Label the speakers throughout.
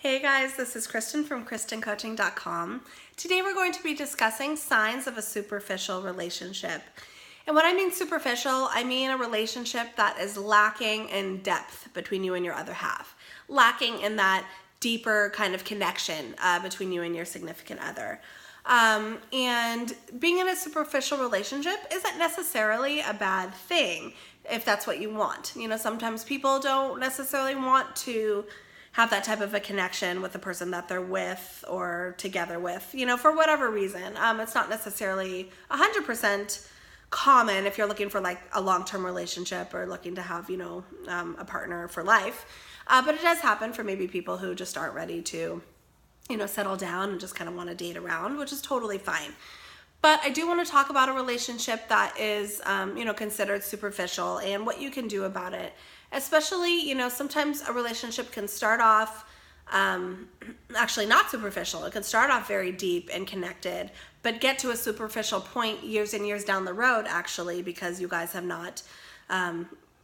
Speaker 1: Hey guys, this is Kristen from KristenCoaching.com. Today we're going to be discussing signs of a superficial relationship. And when I mean superficial, I mean a relationship that is lacking in depth between you and your other half. Lacking in that deeper kind of connection between you and your significant other. And being in a superficial relationship isn't necessarily a bad thing if that's what you want. You know, sometimes people don't necessarily want to have that type of a connection with the person that they're with or together with, you know, for whatever reason. It's not necessarily 100% common if you're looking for like a long-term relationship or looking to have, you know, a partner for life. But it does happen for maybe people who just aren't ready to, you know, settle down and just kind of want to date around, which is totally fine. But I do want to talk about a relationship that is, you know, considered superficial and what you can do about it. Especially, you know, sometimes a relationship can start off actually not superficial. It can start off very deep and connected, but get to a superficial point years and years down the road, actually, because you guys have not,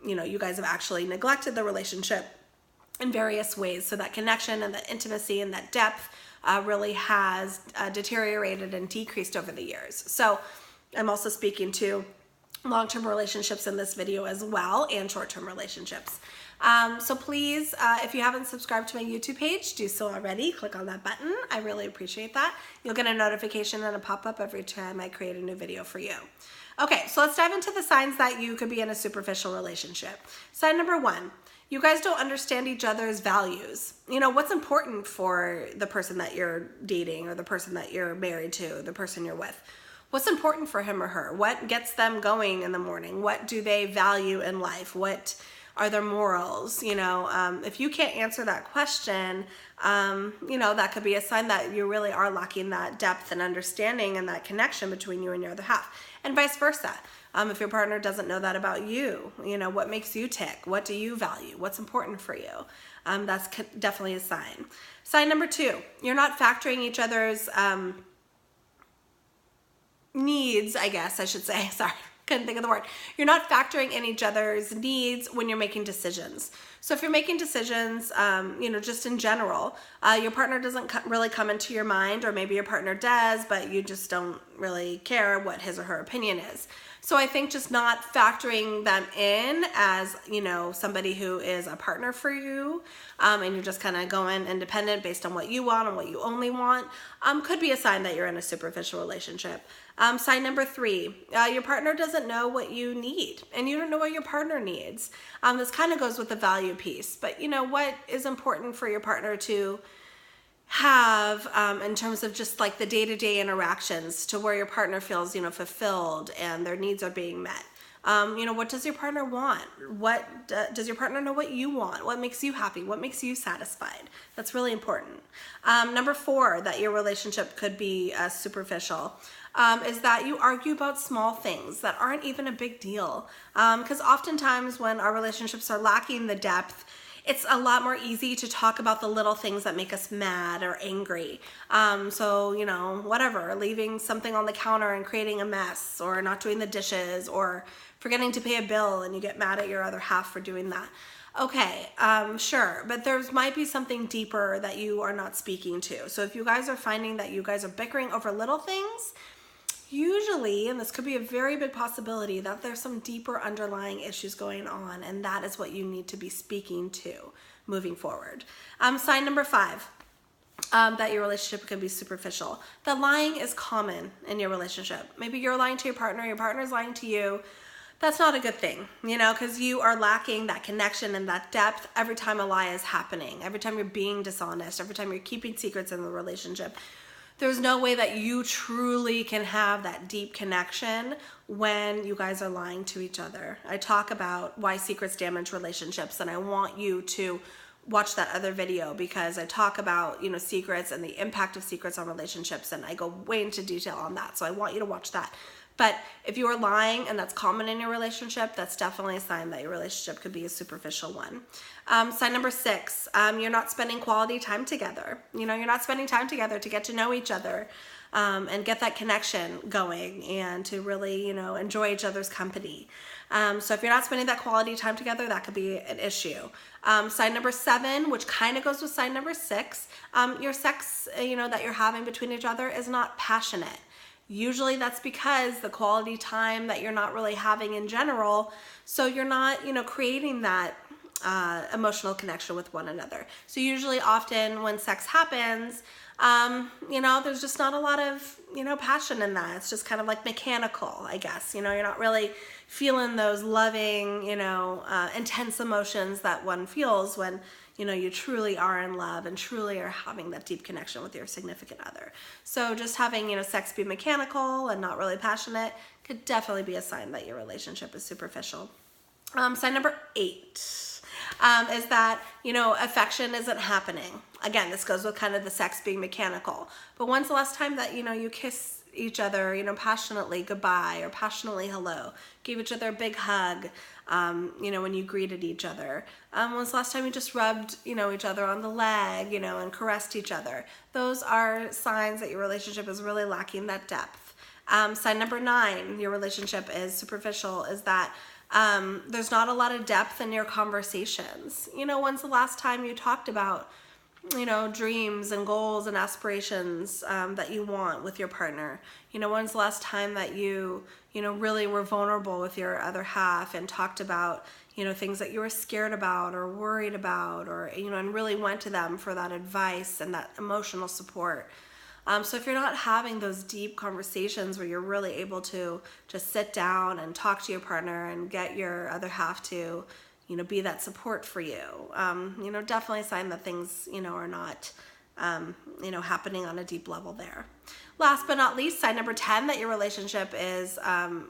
Speaker 1: you know, you guys have actually neglected the relationship in various ways. So that connection and that intimacy and that depth really has deteriorated and decreased over the years. So I'm also speaking to long-term relationships in this video as well, and short-term relationships. So please, if you haven't subscribed to my YouTube page, do so already. Click on that button. I really appreciate that. You'll get a notification and a pop-up every time I create a new video for you. Okay, so let's dive into the signs that you could be in a superficial relationship. Sign number one, you guys don't understand each other's values. You know, what's important for the person that you're dating or the person that you're married to, the person you're with. What's important for him or her? What gets them going in the morning? What do they value in life? What are their morals? You know, if you can't answer that question, you know, that could be a sign that you really are lacking that depth and understanding and that connection between you and your other half, and vice versa. If your partner doesn't know that about you, you know, what makes you tick? What do you value? What's important for you? That's definitely a sign. Sign number two, you're not factoring each other's needs, I guess I should say. Sorry, couldn't think of the word. You're not factoring in each other's needs when you're making decisions. So if you're making decisions, you know, just in general, your partner doesn't really come into your mind, or maybe your partner does, but you just don't really care what his or her opinion is. So I think just not factoring them in as, you know, somebody who is a partner for you, and you're just kind of going independent based on what you want and what you only want, could be a sign that you're in a superficial relationship. Sign number three, your partner doesn't know what you need, and you don't know what your partner needs. This kind of goes with the value piece, but you know, what is important for your partner to have in terms of just like the day-to-day interactions, to where your partner feels, you know, fulfilled and their needs are being met. You know, what does your partner want? What does your partner know what you want? What makes you happy? What makes you satisfied? That's really important. Number four, that your relationship could be superficial, is that you argue about small things that aren't even a big deal. Because oftentimes when our relationships are lacking the depth, it's a lot more easy to talk about the little things that make us mad or angry. So, you know, whatever, leaving something on the counter and creating a mess, or not doing the dishes, or forgetting to pay a bill and you get mad at your other half for doing that. Okay, sure, but there might be something deeper that you are not speaking to. So if you guys are finding that you guys are bickering over little things, usually, and this could be a very big possibility, that there's some deeper underlying issues going on, and that is what you need to be speaking to moving forward. Sign number five, that your relationship could be superficial. The lying is common in your relationship. Maybe you're lying to your partner's lying to you. That's not a good thing, you know, because you are lacking that connection and that depth every time a lie is happening, every time you're being dishonest, every time you're keeping secrets in the relationship. There's no way that you truly can have that deep connection when you guys are lying to each other. I talk about why secrets damage relationships, and I want you to watch that other video, because I talk about, you know, secrets and the impact of secrets on relationships, and I go way into detail on that. So I want you to watch that. But if you are lying and that's common in your relationship, that's definitely a sign that your relationship could be a superficial one. Sign number 6, you're not spending quality time together. You're not spending time together to get to know each other and get that connection going and to really, enjoy each other's company. So if you're not spending that quality time together, that could be an issue. Sign number 7, which kind of goes with sign number 6, your sex, that you're having between each other is not passionate. Usually that's because the quality time that you're not really having in general, so you're not, creating that emotional connection with one another. So usually often when sex happens, there's just not a lot of, passion in that. It's just kind of like mechanical, I guess. You're not really feeling those loving, intense emotions that one feels when, you truly are in love and truly are having that deep connection with your significant other. So just having, sex be mechanical and not really passionate could definitely be a sign that your relationship is superficial. Sign number 8 is that, affection isn't happening. Again, this goes with kind of the sex being mechanical. But when's the last time that, you kiss each other, passionately goodbye or passionately hello, gave each other a big hug, when you greeted each other? When's the last time you just rubbed, each other on the leg, and caressed each other? Those are signs that your relationship is really lacking that depth. Sign number 9, your relationship is superficial, is that there's not a lot of depth in your conversations. When's the last time you talked about, dreams and goals and aspirations that you want with your partner? When's the last time that you, really were vulnerable with your other half and talked about, things that you were scared about or worried about, or, and really went to them for that advice and that emotional support? So if you're not having those deep conversations where you're really able to just sit down and talk to your partner and get your other half to, be that support for you, definitely a sign that things, are not, happening on a deep level there. Last but not least, sign number 10 that your relationship is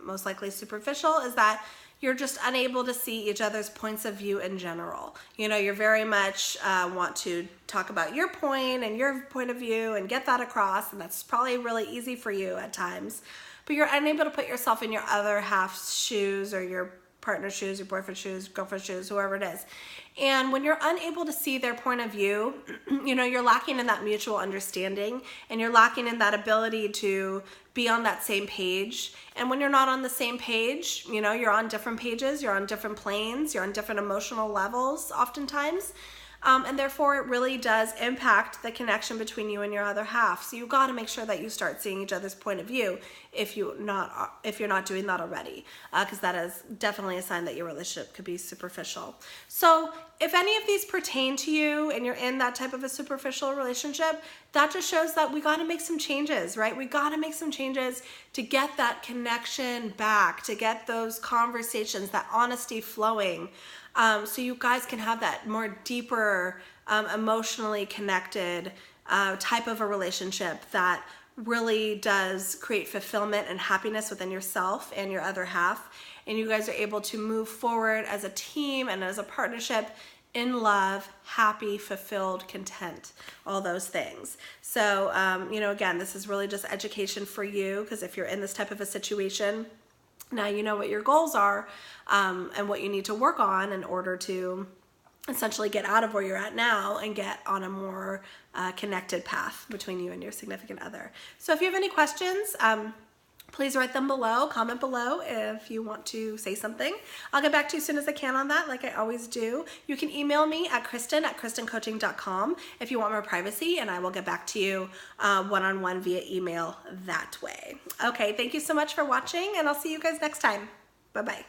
Speaker 1: most likely superficial is that you're just unable to see each other's points of view in general. You're very much want to talk about your point and your point of view and get that across, and that's probably really easy for you at times. But you're unable to put yourself in your other half's shoes or your partner's shoes, your boyfriend's shoes, girlfriend's shoes, whoever it is. And when you're unable to see their point of view, you're lacking in that mutual understanding, and you're lacking in that ability to be on that same page. And when you're not on the same page, you're on different pages, you're on different planes, you're on different emotional levels oftentimes. And therefore it really does impact the connection between you and your other half. So you've got to make sure that you start seeing each other's point of view if you're not doing that already, because that is definitely a sign that your relationship could be superficial. So if any of these pertain to you and you're in that type of a superficial relationship, that just shows that we got to make some changes, right? We got to make some changes to get that connection back, to get those conversations, that honesty flowing. So you guys can have that more deeper, emotionally connected type of a relationship that really does create fulfillment and happiness within yourself and your other half. And you guys are able to move forward as a team and as a partnership in love, happy, fulfilled, content, all those things. So, again, this is really just education for you, because if you're in this type of a situation, now you know what your goals are and what you need to work on in order to essentially get out of where you're at now and get on a more connected path between you and your significant other. So if you have any questions, please write them below, comment below if you want to say something. I'll get back to you as soon as I can on that, like I always do. You can email me at Kristen@KristenCoaching.com if you want more privacy, and I will get back to you one-on-one via email that way. Okay, thank you so much for watching, and I'll see you guys next time. Bye-bye.